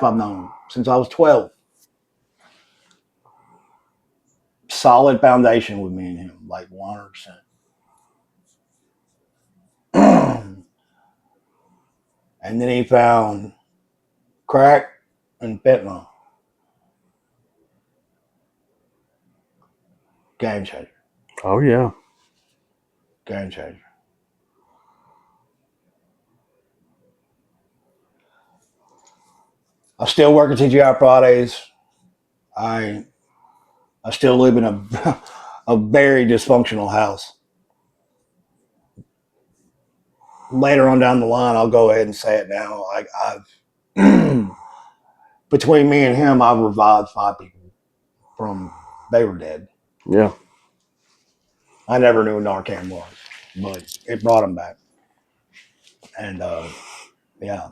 life I've known him, since I was 12. Solid foundation with me and him, like 100%. And then he found crack and fentanyl. Game changer. Oh, yeah. Game changer. I still work at TGI Fridays. I still live in a very dysfunctional house. Later on down the line, I'll go ahead and say it now. I've between me and him, I've revived 5 people from they were dead. Yeah. I never knew what Narcan was, but it brought him back. And yeah,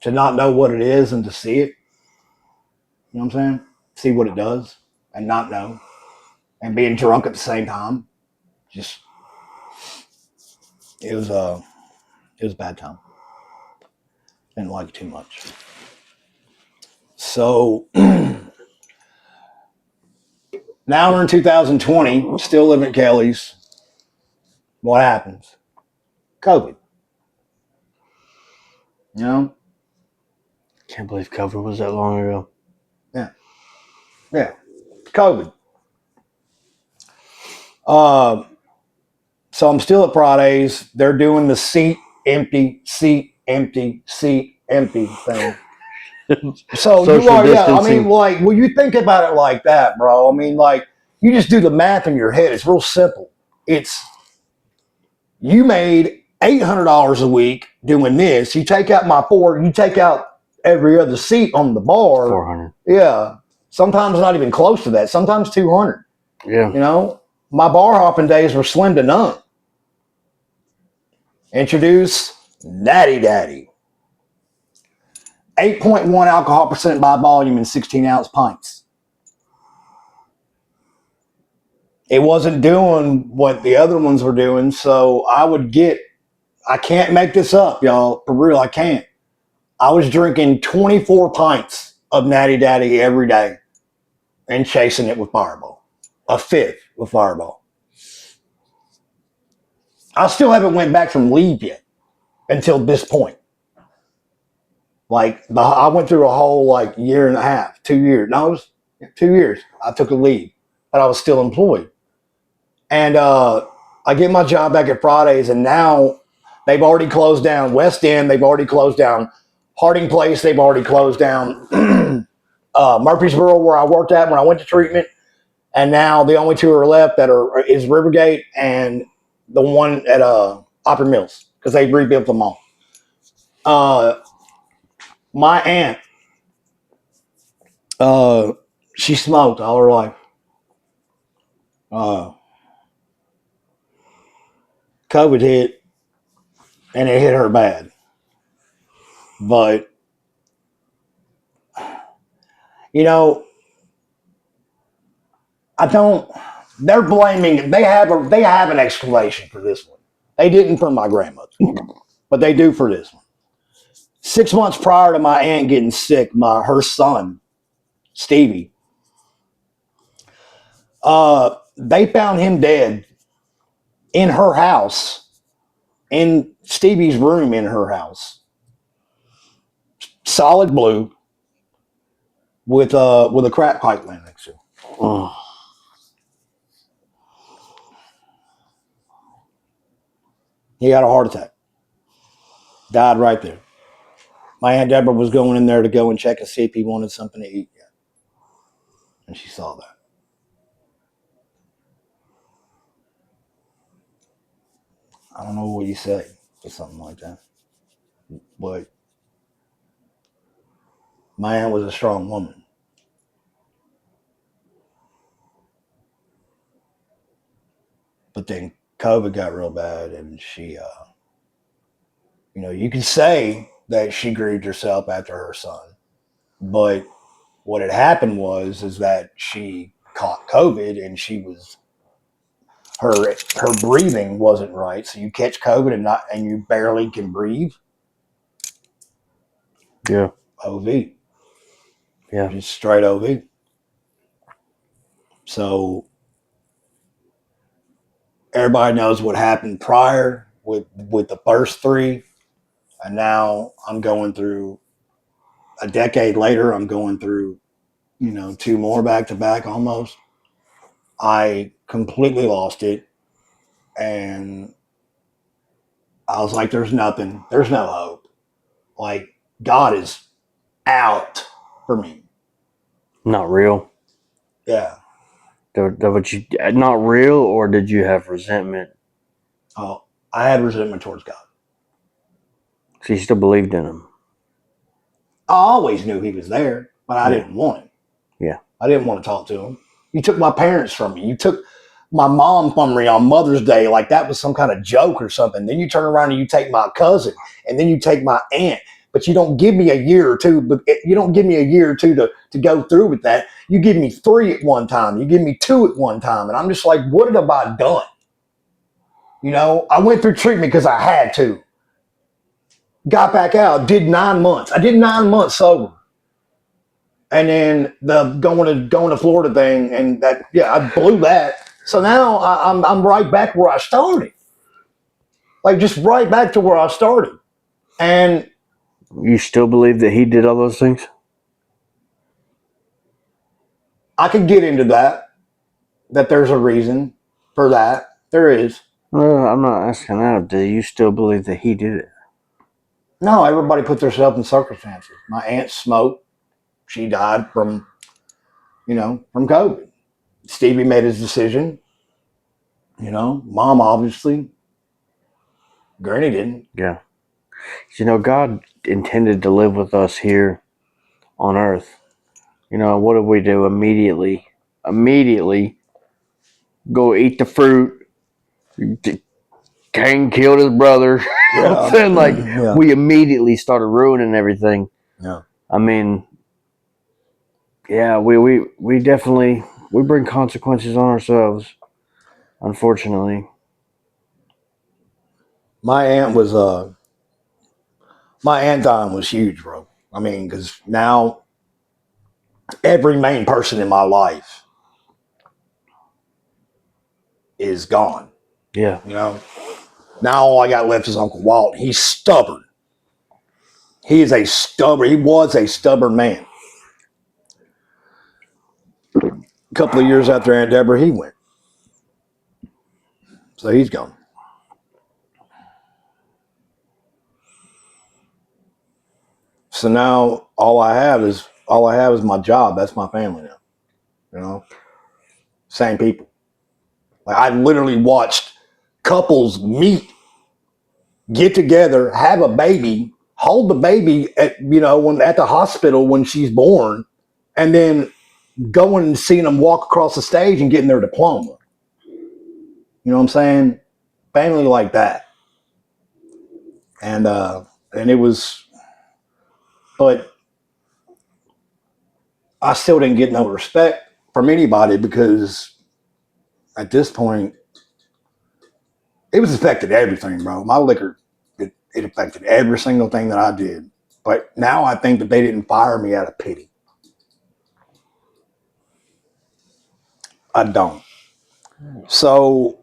to not know what it is and to see it, you know what I'm saying? See what it does and not know, and being drunk at the same time. Just it was a bad time. Didn't like it too much. So now we're in 2020, still living at Kelly's. What happens? COVID. You know? Can't believe COVID was that long ago. Yeah. COVID. So I'm still at Fridays. They're doing the seat empty thing. So you Social are, yeah. I distancing. mean, like, well, you think about it like that, bro. I mean, like, you just do the math in your head. It's real simple. It's you made $800 a week doing this. You take out you take out every other seat on the bar. 400. Yeah. Sometimes not even close to that. Sometimes 200. Yeah. You know, my bar hopping days were slim to none. Introduce Natty Daddy. 8.1 alcohol percent by volume in 16-ounce pints. It wasn't doing what the other ones were doing, so I can't make this up, y'all. For real, I can't. I was drinking 24 pints of Natty Daddy every day and chasing it with Fireball. A fifth with Fireball. I still haven't went back from leave yet until this point. Like, I went through a whole, like, year and a half, 2 years. No, it was 2 years. I took a leave, but I was still employed. And I get my job back at Fridays, and now they've already closed down West End. They've already closed down Harding Place. They've already closed down Murfreesboro, where I worked at when I went to treatment. And now the only 2 are left is Rivergate and the one at Opera Mills, because they rebuilt them all. My aunt, she smoked all her life. COVID hit, and it hit her bad. But, you know, they're blaming, they have an explanation for this one. They didn't for my grandmother, but they do for this one. 6 months prior to my aunt getting sick, her son, Stevie, they found him dead in her house, in Stevie's room in her house. Solid blue with a crack pipe laying next to him. Oh. He had a heart attack. Died right there. My Aunt Deborah was going in there to go and check and see if he wanted something to eat yet. And she saw that. I don't know what you say for something like that. But my aunt was a strong woman. But then COVID got real bad, and she, you can say that she grieved herself after her son. But what had happened is that she caught COVID, and her breathing wasn't right. So you catch COVID and you barely can breathe. Yeah. OV, Yeah. just straight OV. So everybody knows what happened prior with the first three, and now I'm going through a decade later. I'm going through, two more back to back almost. I completely lost it, and I was like, "There's nothing. There's no hope. Like God is out for me." Not real. Yeah. What you not real, or did you have resentment? Oh, I had resentment towards God. So you still believed in him? I always knew He was there, but I Yeah. didn't want Him. Yeah. I didn't want to talk to Him. You took my parents from me. You took my mom from me on Mother's Day like that was some kind of joke or something. Then you turn around and you take my cousin, and then you take my aunt. But you don't give me a year or two. But you don't give me a year or two to go through with that. You give me 3 at one time. You give me 2 at one time, and I'm just like, what have I done? I went through treatment because I had to. Got back out. Did 9 months. I did 9 months sober. And then the going to Florida thing, and that, yeah, I blew that. So now I'm right back where I started, like just right back to where I started. And You still believe that he did all those things? I could get into that there's a reason for that. There is. No, I'm not asking that. Do you still believe that he did it? No, everybody put themselves in circumstances. My aunt smoked. She died from COVID. Stevie made his decision. Mom obviously. Granny didn't. Yeah. God intended to live with us here on earth. What did we do immediately? Immediately go eat the fruit. Cain killed his brother. You know what I'm saying? Like, Yeah. we immediately started ruining everything. Yeah. I mean, yeah, we definitely we bring consequences on ourselves, unfortunately. My aunt was my aunt dying was huge, bro. I mean, because now every main person in my life is gone. Yeah. Now all I got left is Uncle Walt. He's stubborn. He was a stubborn man. A couple of years after Aunt Deborah, he went. So he's gone. So now all I have is my job. That's my family now. Same people. Like I literally watched couples meet, get together, have a baby, hold the baby at the hospital when she's born, and then going and seeing them walk across the stage and getting their diploma. You know what I'm saying? Family like that. And it was, but I still didn't get no respect from anybody because at this point it was affected everything, bro. My liquor, it affected every single thing that I did. But now I think that they didn't fire me out of pity. I don't. So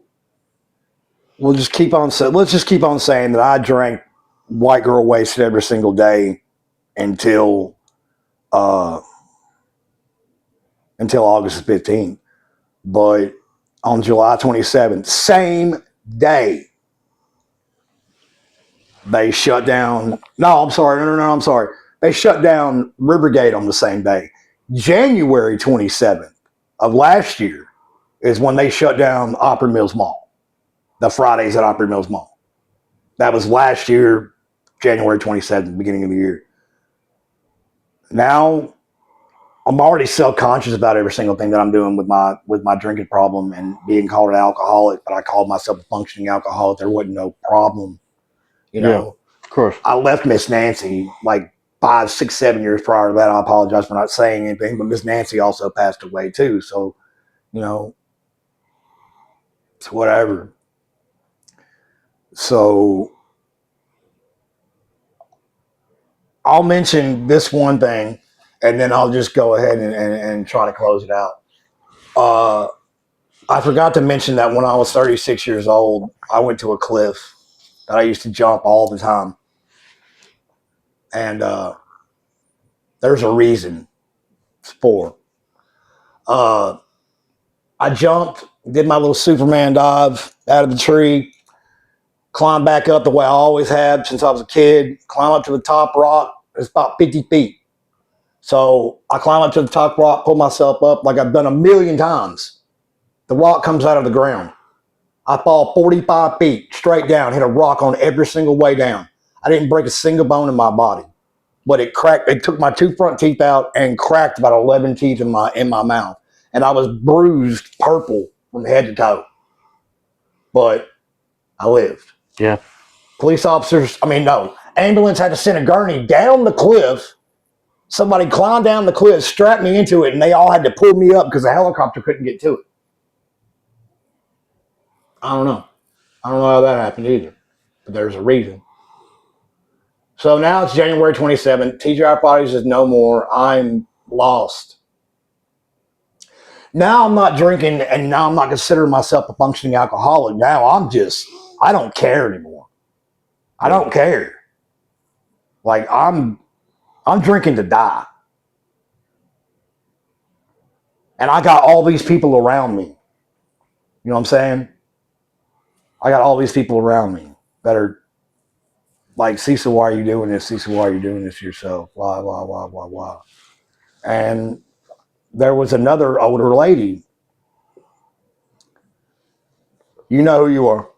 let's just keep on saying that I drank white girl wasted every single day until uh until August 15th. But on July 27th, same day, they shut down. No, I'm sorry. No, I'm sorry. They shut down Rivergate on the same day. January 27th of last year is when they shut down Opry Mills Mall, the Fridays at Opry Mills Mall. That was last year, January 27th, beginning of the year. Now I'm already self-conscious about every single thing that I'm doing with my drinking problem and being called an alcoholic, but I called myself a functioning alcoholic. There wasn't no problem. Yeah, of course. I left Miss Nancy like 5, 6, 7 years prior to that. I apologize for not saying anything, but Miss Nancy also passed away too. So, it's whatever. So I'll mention this one thing, and then I'll just go ahead and try to close it out. Uh, I forgot to mention that when I was 36 years old, I went to a cliff that I used to jump all the time. And there's a reason for. Uh, I jumped, did my little Superman dive out of the tree, climbed back up the way I always have since I was a kid, climb up to the top rock. It's about 50 feet. So I climb up to the top rock, pull myself up like I've done a million times. The rock comes out of the ground. I fall 45 feet straight down, hit a rock on every single way down. I didn't break a single bone in my body, but it cracked. It took my two front teeth out and cracked about 11 teeth in my mouth, and I was bruised purple from head to toe. But I lived. Yeah. Police officers, I mean, no, ambulance had to send a gurney down the cliff. Somebody climbed down the cliff, strapped me into it, and they all had to pull me up because the helicopter couldn't get to it. I don't know. I don't know how that happened either, but there's a reason. So now it's January 27th. TGI Fridays is no more. I'm lost. Now I'm not drinking, and now I'm not considering myself a functioning alcoholic. Now I don't care anymore. I don't care. Like I'm drinking to die. And I got all these people around me. You know what I'm saying? I got all these people around me that are like, Cecil, why are you doing this? Cecil, why are you doing this to yourself? Blah, blah, blah, blah, blah. And there was another older lady. You know who you are.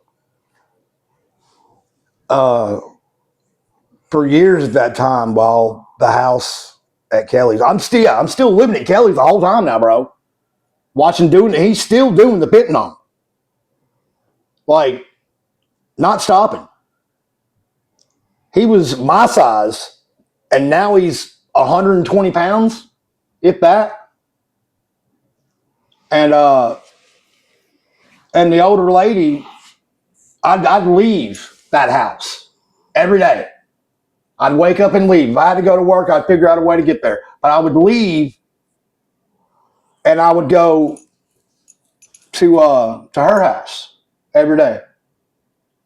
For years at that time, while the house at Kelly's, I'm still living at Kelly's the whole time now, bro. Watching he's still doing the pitting on. Like, not stopping. He was my size, and now he's 120 pounds, if that. And and the older lady, I'd leave that house every day. I'd wake up and leave. If I had to go to work, I'd figure out a way to get there. But I would leave, and I would go to her house every day,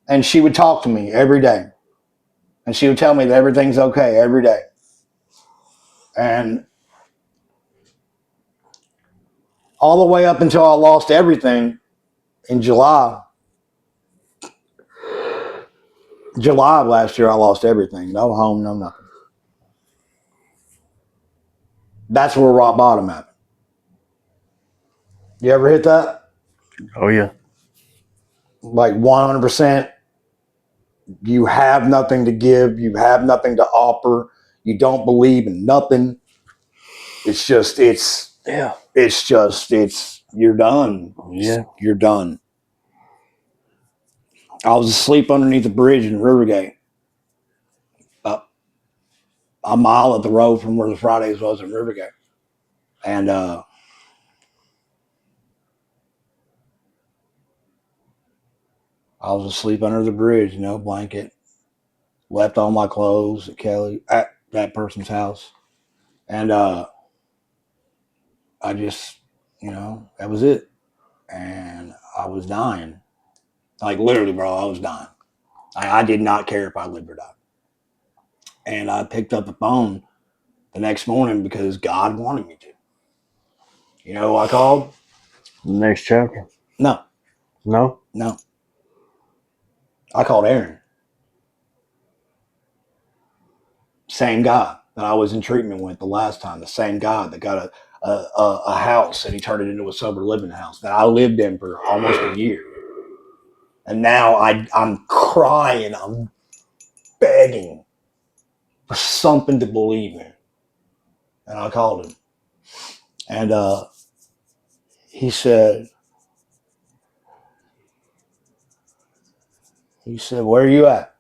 and she would talk to me every day, and she would tell me that everything's okay every day. And all the way up until I lost everything in July of last year, I lost everything. No home, no nothing. That's where rock bottom happened. You ever hit that? Oh yeah. Like 100%. You have nothing to give. You have nothing to offer. You don't believe in nothing. Yeah. You're done. Yeah. You're done. I was asleep underneath a bridge in Rivergate, about a mile up the road from where the Fridays was in Rivergate. And I was asleep under the bridge, blanket. Left all my clothes at that person's house. And I just, that was it. And I was dying. Like, literally, bro, I was dying. I did not care if I lived or died. And I picked up the phone the next morning because God wanted me to. You know who I called? Next chapter. No, No. no. I called Aaron. Same guy that I was in treatment with the last time. The same guy that got a house and he turned it into a sober living house that I lived in for almost a year. And now I'm crying. I'm begging for something to believe in. And I called him. And he said, where are you at?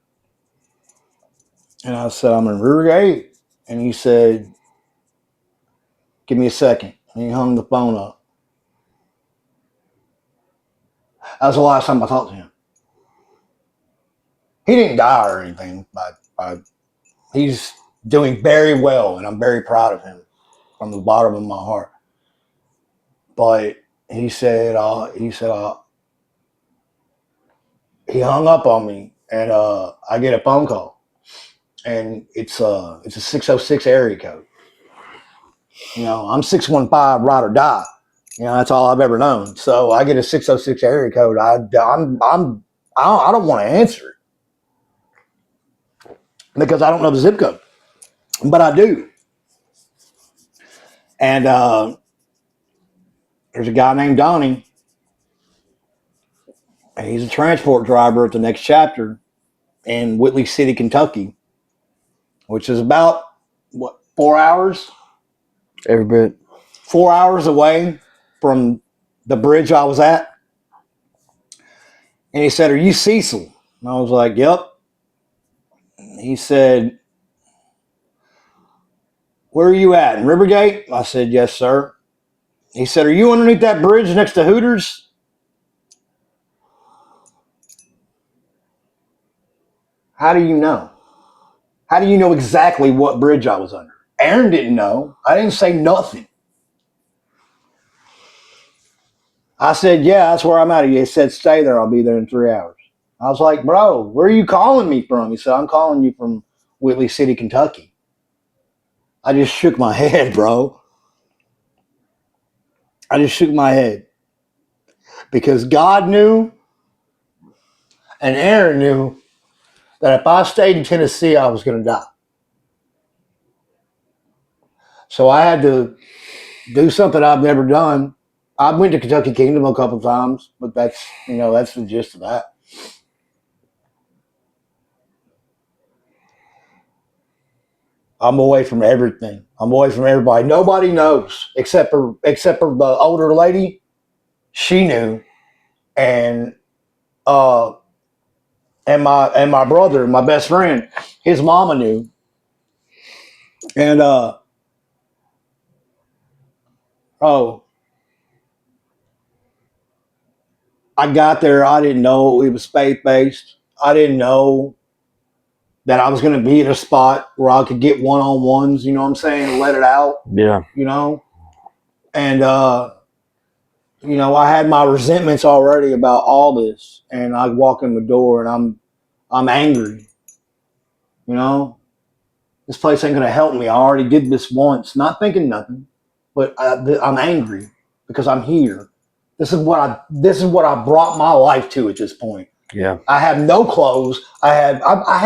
And I said, I'm in Rivergate. And he said, give me a second. And he hung the phone up. That was the last time I talked to him. He didn't die or anything, but he's doing very well, and I'm very proud of him from the bottom of my heart. But he hung up on me, and I get a phone call, and it's a 606 area code. You know, I'm 615 ride or die. You know, that's all I've ever known. So I get a 606 area code. I don't want to answer it because I don't know the zip code, but I do. And there's a guy named Donnie, and he's a transport driver at the Next Chapter in Whitley City, Kentucky, which is about what 4 hours, Every bit. 4 hours away from the bridge I was at. And he said, "Are you Cecil?" And I was like, "Yep." He said, "Where are you at? In Rivergate?" I said, "Yes, sir." He said, "Are you underneath that bridge next to Hooters?" How do you know? How do you know exactly what bridge I was under? Aaron didn't know. I didn't say nothing. I said, "Yeah, that's where I'm at." He said, "Stay there. I'll be there in 3 hours." I was like, "Bro, where are you calling me from?" He said, "I'm calling you from Whitley City, Kentucky." I just shook my head, bro. I just shook my head because God knew and Aaron knew that if I stayed in Tennessee, I was going to die. So I had to do something I've never done. I went to Kentucky Kingdom a couple times, but that's the gist of that. I'm away from everything. I'm away from everybody. Nobody knows except for the older lady. She knew, and uh, my brother, my best friend, his mama knew, and oh, I got there. I didn't know it was faith based. I didn't know that I was going to be in a spot where I could get one on ones. You know what I'm saying? And let it out. Yeah. You know, and I had my resentments already about all this, and I walk in the door and I'm angry. You know, this place ain't gonna help me. I already did this once, not thinking nothing, but I'm angry because I'm here. This is what I brought my life to at this point. Yeah. I have no clothes. I had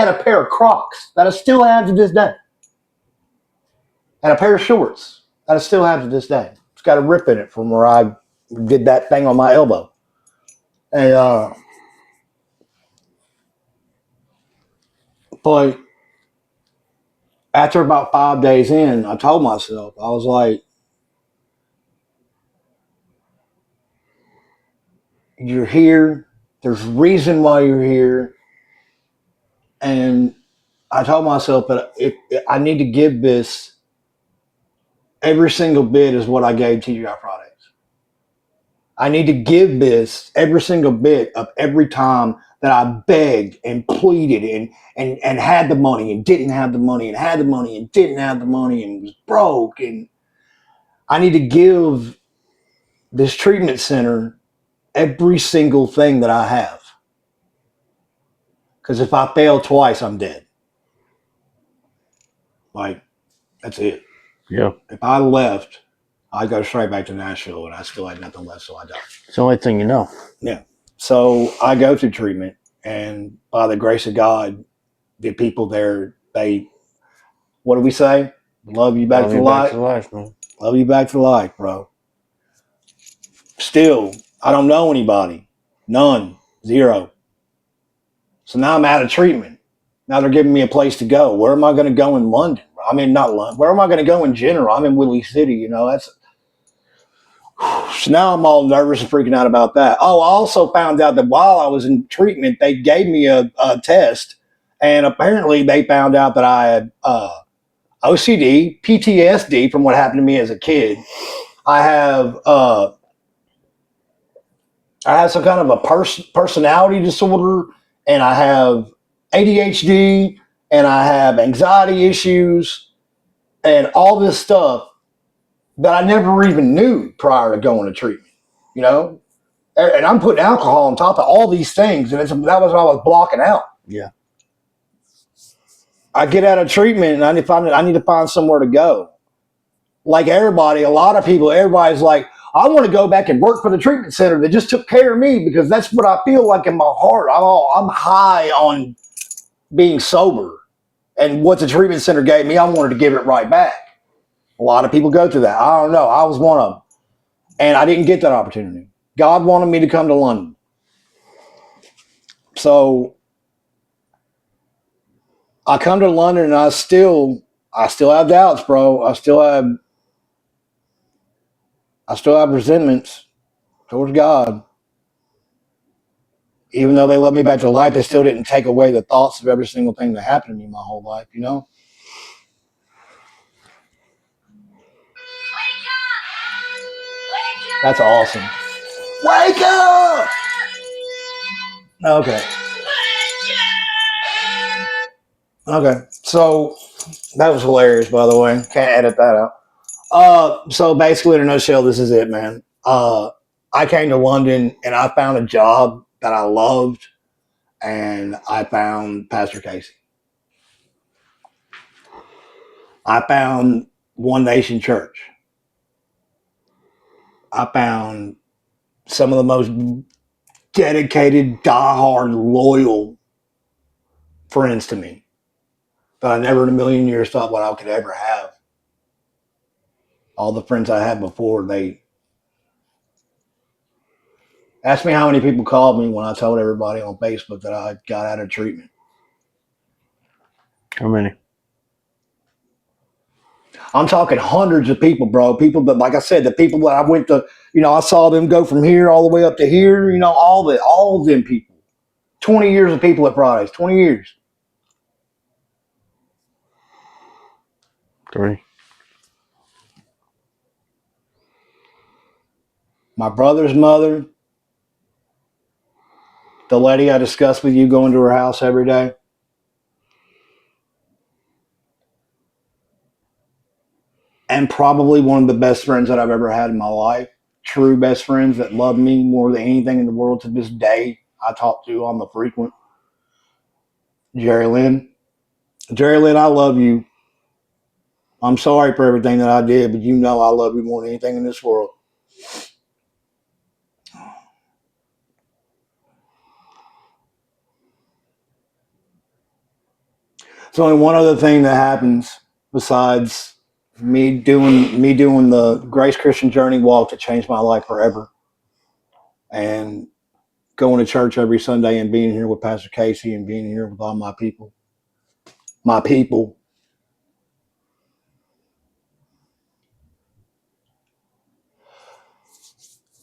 a pair of Crocs that I still have to this day, and a pair of shorts that I still have to this day. It's got a rip in it from where I did that thing on my elbow, and but after about 5 days in, I told myself, I was like, "You're here. There's reason why you're here." And I told myself that if I need to give this every single bit is what I gave TGI Fridays. I need to give this every single bit of every time that I begged and pleaded and had the money and didn't have the money and had the money and didn't have the money and was broke. And I need to give this treatment center every single thing that I have. Because if I fail twice, I'm dead. Like, that's it. Yeah. If I left, I'd go straight back to Nashville and I still had nothing left, so I died. It's the only thing you know. Yeah. So I go through treatment, and by the grace of God, the people there, what do we say? Love you back Love to you life. back to life, man. Love you back to life, bro. Still, I don't know anybody. None. Zero. So now I'm out of treatment. Now they're giving me a place to go. Where am I going to go in London? I mean, not London. Where am I going to go in general? I'm in Whitley City. So now I'm all nervous and freaking out about that. Oh, I also found out that while I was in treatment, they gave me a test, and apparently they found out that I had OCD, PTSD from what happened to me as a kid. I have some kind of a personality disorder, and I have ADHD, and I have anxiety issues and all this stuff that I never even knew prior to going to treatment, you know? And I'm putting alcohol on top of all these things, and that was what I was blocking out. Yeah. I get out of treatment, and I need to find somewhere to go. Like everybody, a lot of people, everybody's like, I want to go back and work for the treatment center that just took care of me because that's what I feel like in my heart. I'm high on being sober, and what the treatment center gave me, I wanted to give it right back. A lot of people go through that. I don't know. I was one of them, and I didn't get that opportunity. God wanted me to come to London, so I come to London, and I still have doubts, bro. I still have resentments towards God. Even though they let me back to life, they still didn't take away the thoughts of every single thing that happened to me my whole life, you know? That's awesome. Wake up! Okay. Okay. So that was hilarious, by the way. Can't edit that out. So basically, in a nutshell, this is it, man. I came to London and I found a job that I loved, and I found Pastor Casey. I found One Nation Church. I found some of the most dedicated, diehard, loyal friends to me that I never in a million years thought what I could ever have. All the friends I had before, they asked me how many people called me when I told everybody on Facebook that I got out of treatment. How many? I'm talking hundreds of people, bro. People that, like I said, the people that I went to, I saw them go from here all the way up to here, all of them people. 20 years of people at Fridays, 20 years. 3. My brother's mother, the lady I discussed with you going to her house every day. And probably one of the best friends that I've ever had in my life. True best friends that love me more than anything in the world to this day. I talk to on the frequent. Jerry Lynn. Jerry Lynn, I love you. I'm sorry for everything that I did, but I love you more than anything in this world. There's only one other thing that happens besides me doing the Grace Christian Journey walk that changed my life forever, and going to church every Sunday and being here with Pastor Casey and being here with all my people. My people.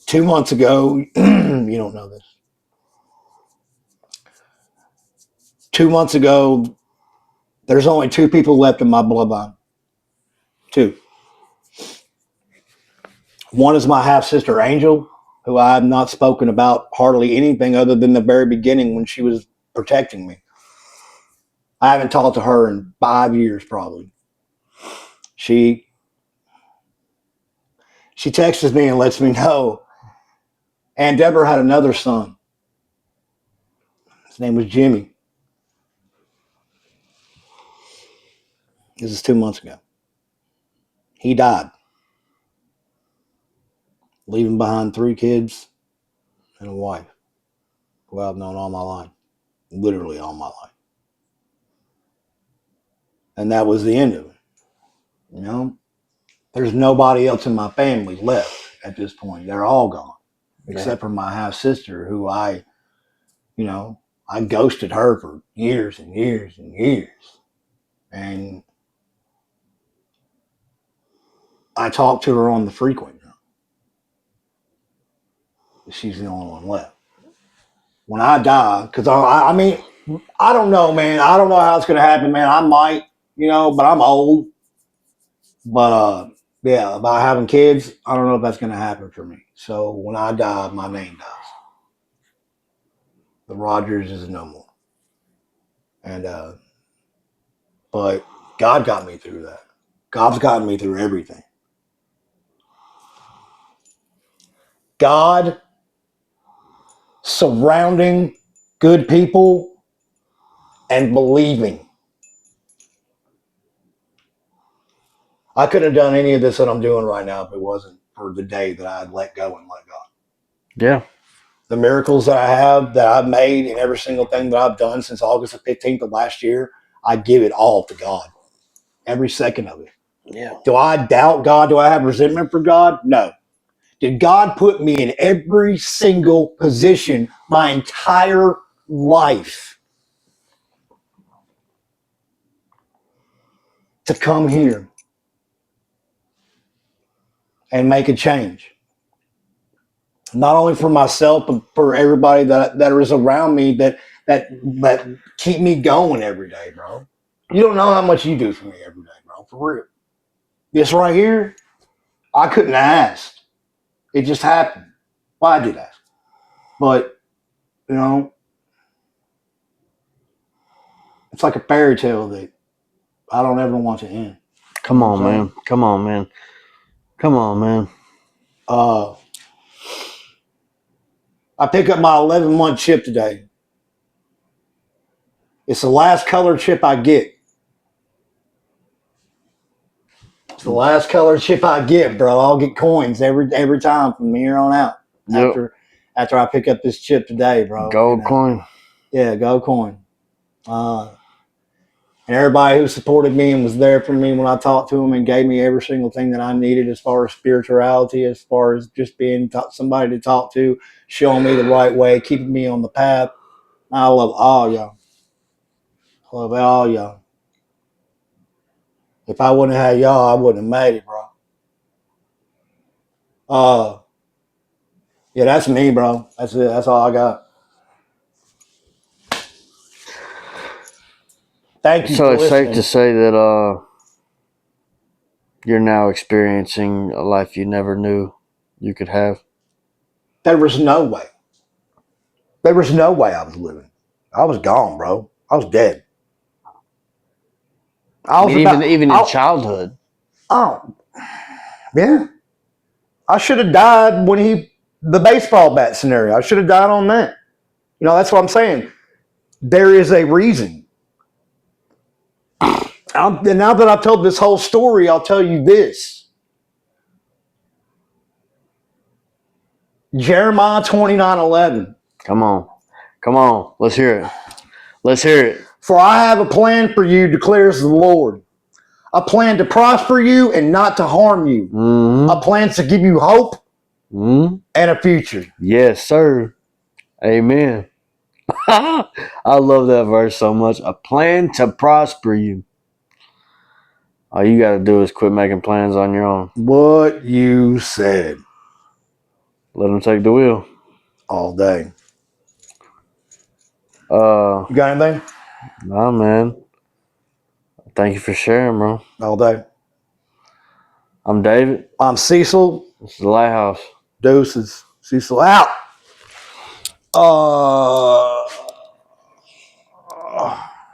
Two months ago, you don't know this. 2 months ago, there's only 2 people left in my bloodline. 2. One is my half sister Angel, who I have not spoken about hardly anything other than the very beginning when she was protecting me. I haven't talked to her in 5 years probably. She texts me and lets me know. And Deborah had another son. His name was Jimmy. This is 2 months ago. He died, leaving behind 3 kids and a wife who I've known all my life, literally all my life. And that was the end of it. There's nobody else in my family left at this point. They're all gone, except for my half sister, who I ghosted her for years and years and years. And I talk to her on the frequent now. She's the only one left. When I die, because I mean, I don't know, man. I don't know how it's going to happen, man. I might, but I'm old. But yeah, about having kids, I don't know if that's going to happen for me. So when I die, my name dies. The Rogers is no more. And But God got me through that. God's gotten me through everything. God surrounding good people and believing. I couldn't have done any of this that I'm doing right now if it wasn't for the day that I had let go and let God. Yeah. The miracles that I have, that I've made, and every single thing that I've done since August the 15th of last year, I give it all to God. Every second of it. Yeah. Do I doubt God? Do I have resentment for God? No. Did God put me in every single position my entire life to come here and make a change? Not only for myself, but for everybody that is around me that keep me going every day, bro. You don't know how much you do for me every day, bro. For real. This right here, I couldn't have asked. It just happened. Well, I did ask. But, you know, it's like a fairy tale that I don't ever want to end. Come on, man. Come on, man. Come on, man. I pick up my 11-month chip today. It's the last color chip I get. It's the last color chip I get, bro. I'll get coins every time from here on out. Yep. After I pick up this chip today, bro. Gold coin. Yeah, gold coin. And everybody who supported me and was there for me when I talked to them and gave me every single thing that I needed as far as spirituality, as far as just being somebody to talk to, showing me the right way, keeping me on the path. I love all y'all. I love all y'all. If I wouldn't have had y'all, I wouldn't have made it, bro. Yeah, that's me, bro. That's it. That's all I got. Thank you So for it's listening. safe to say that you're now experiencing a life you never knew you could have. There was no way. There was no way I was living. I was gone, bro. I was dead. I was even in childhood. Oh, yeah. I should have died when the baseball bat scenario. I should have died on that. You know, that's what I'm saying. There is a reason. And now that I've told this whole story, I'll tell you this. Jeremiah 29:11. Come on. Come on. Let's hear it. Let's hear it. For I have a plan for you, declares the Lord. A plan to prosper you and not to harm you. Mm-hmm. A plan to give you hope and a future. Yes, sir. Amen. I love that verse so much. A plan to prosper you. All you got to do is quit making plans on your own. What you said. Let them take the wheel. All day. You got anything? Nah, man. Thank you for sharing, bro. All day. I'm David. I'm Cecil. This is the Lighthouse. Deuces. Cecil out.